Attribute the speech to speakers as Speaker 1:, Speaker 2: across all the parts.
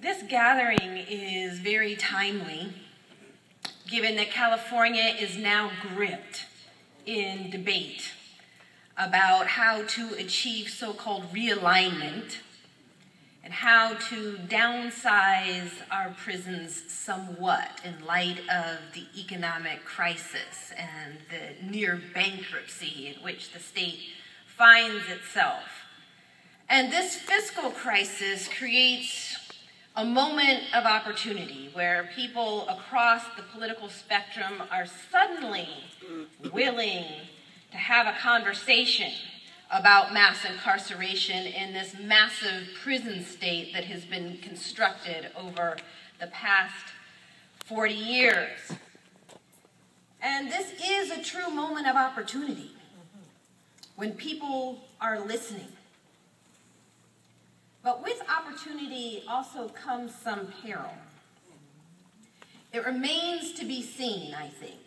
Speaker 1: This gathering is very timely, given that California is now gripped in debate about how to achieve so-called realignment and how to downsize our prisons somewhat in light of the economic crisis and the near bankruptcy in which the state finds itself. And this fiscal crisis creates a moment of opportunity where people across the political spectrum are suddenly willing to have a conversation about mass incarceration in this massive prison state that has been constructed over the past 40 years. And this is a true moment of opportunity when people are listening. But with opportunity also comes some peril. It remains to be seen, I think,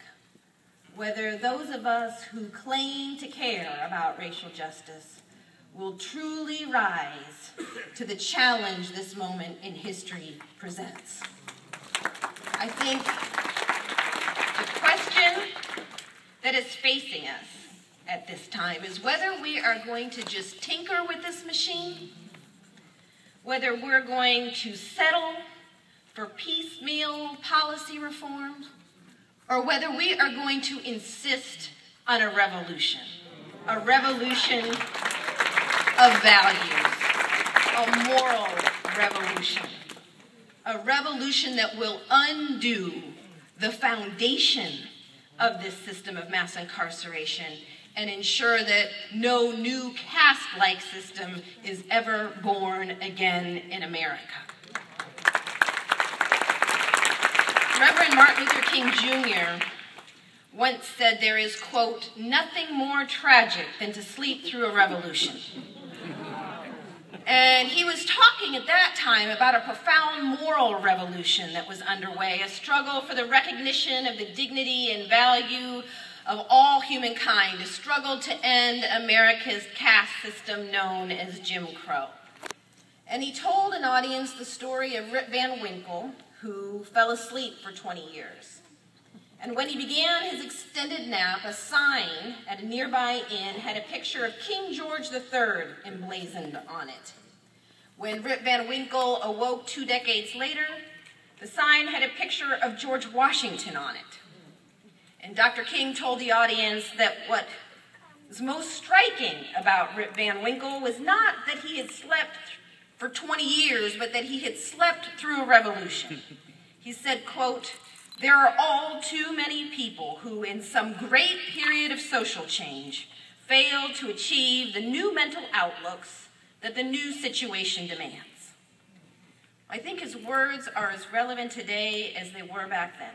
Speaker 1: whether those of us who claim to care about racial justice will truly rise to the challenge this moment in history presents. I think the question that is facing us at this time is whether we are going to just tinker with this machine, whether we're going to settle for piecemeal policy reform, or whether we are going to insist on a revolution of values, a moral revolution, a revolution that will undo the foundation of this system of mass incarceration and ensure that no new caste-like system is ever born again in America. Reverend Martin Luther King Jr. once said there is, quote, nothing more tragic than to sleep through a revolution. And he was talking at that time about a profound moral revolution that was underway, a struggle for the recognition of the dignity and value of all humankind, a struggle to end America's caste system known as Jim Crow. And he told an audience the story of Rip Van Winkle, who fell asleep for 20 years. And when he began his extended nap, a sign at a nearby inn had a picture of King George III emblazoned on it. When Rip Van Winkle awoke 2 decades later, the sign had a picture of George Washington on it. And Dr. King told the audience that what was most striking about Rip Van Winkle was not that he had slept for 20 years, but that he had slept through a revolution. He said, quote, there are all too many people who, in some great period of social change, failed to achieve the new mental outlooks that the new situation demands. I think his words are as relevant today as they were back then.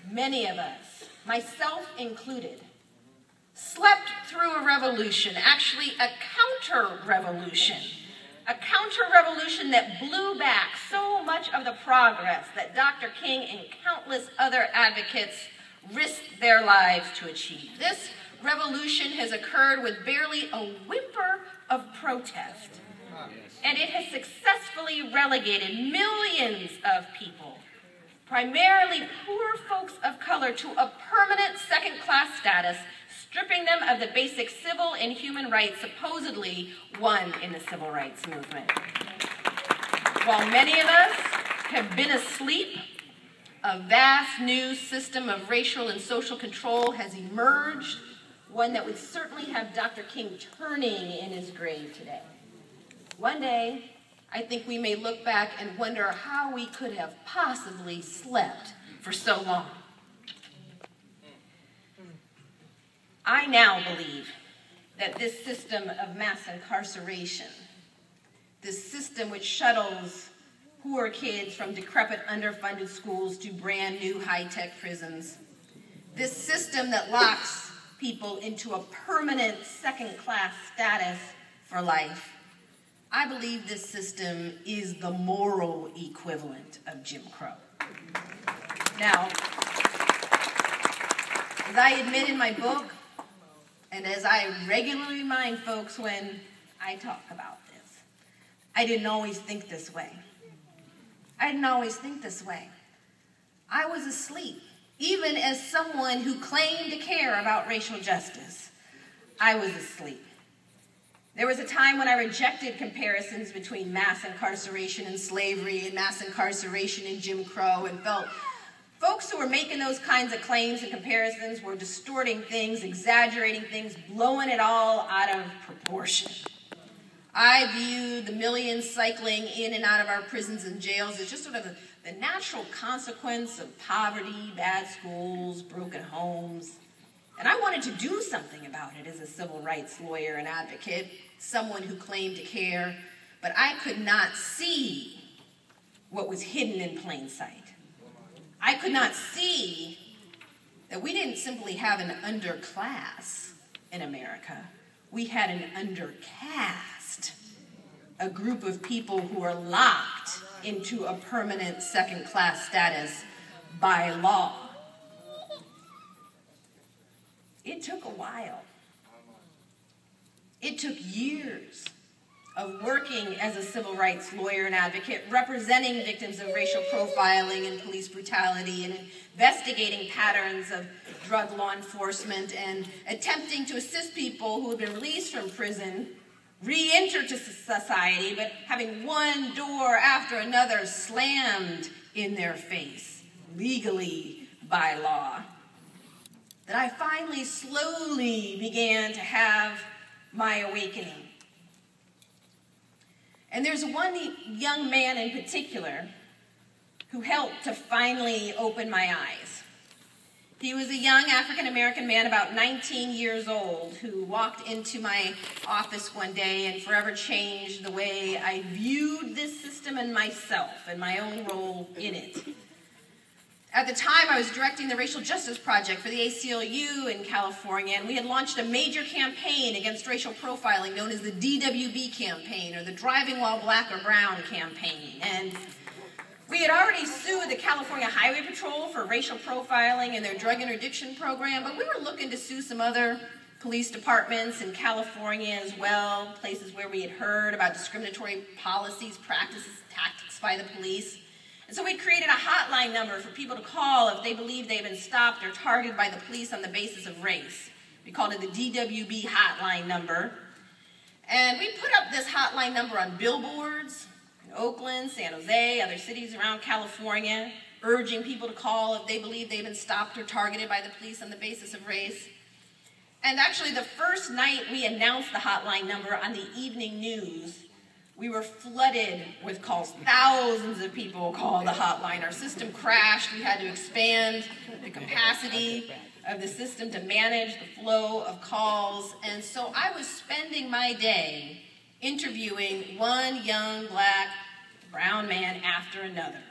Speaker 1: Many of us, myself included, slept through a revolution, actually a counter-revolution that blew back so much of the progress that Dr. King and countless other advocates risked their lives to achieve. This revolution has occurred with barely a whimper of protest, and it has successfully relegated millions of people, primarily poor folks of color, to a permanent second-class status, stripping them of the basic civil and human rights supposedly won in the civil rights movement. While many of us have been asleep, a vast new system of racial and social control has emerged, one that would certainly have Dr. King turning in his grave today. One day, I think we may look back and wonder how we could have possibly slept for so long. I now believe that this system of mass incarceration, this system which shuttles poor kids from decrepit, underfunded schools to brand new high-tech prisons, this system that locks people into a permanent second-class status for life, I believe this system is the moral equivalent of Jim Crow. Now, as I admit in my book, and as I regularly remind folks when I talk about this, I didn't always think this way. I didn't always think this way. I was asleep, even as someone who claimed to care about racial justice. I was asleep. There was a time when I rejected comparisons between mass incarceration and slavery and mass incarceration and Jim Crow, and felt folks who were making those kinds of claims and comparisons were distorting things, exaggerating things, blowing it all out of proportion. I viewed the millions cycling in and out of our prisons and jails as just sort of the natural consequence of poverty, bad schools, broken homes. And I wanted to do something about it as a civil rights lawyer and advocate, someone who claimed to care, but I could not see what was hidden in plain sight. I could not see that we didn't simply have an underclass in America. We had an undercaste, a group of people who are locked into a permanent second-class status by law. It took a while. It took years of working as a civil rights lawyer and advocate, representing victims of racial profiling and police brutality, and investigating patterns of drug law enforcement, and attempting to assist people who had been released from prison re-enter to society, but having one door after another slammed in their face, legally by law, that I finally slowly began to have my awakening. And there's one young man in particular who helped to finally open my eyes. He was a young African-American man, about 19 years old, who walked into my office one day and forever changed the way I viewed this system and myself and my own role in it. At the time, I was directing the Racial Justice Project for the ACLU in California, and we had launched a major campaign against racial profiling known as the DWB campaign, or the Driving While Black or Brown campaign. And we had already sued the California Highway Patrol for racial profiling in their drug interdiction program, but we were looking to sue some other police departments in California as well, places where we had heard about discriminatory policies, practices, tactics by the police. And so we created a hotline number for people to call if they believed they'd been stopped or targeted by the police on the basis of race. We called it the DWB hotline number. And we put up this hotline number on billboards in Oakland, San Jose, other cities around California, urging people to call if they believed they'd been stopped or targeted by the police on the basis of race. And actually, the first night we announced the hotline number on the evening news, we were flooded with calls. Thousands of people called the hotline. Our system crashed. We had to expand the capacity of the system to manage the flow of calls. And so I was spending my day interviewing one young black, brown man after another.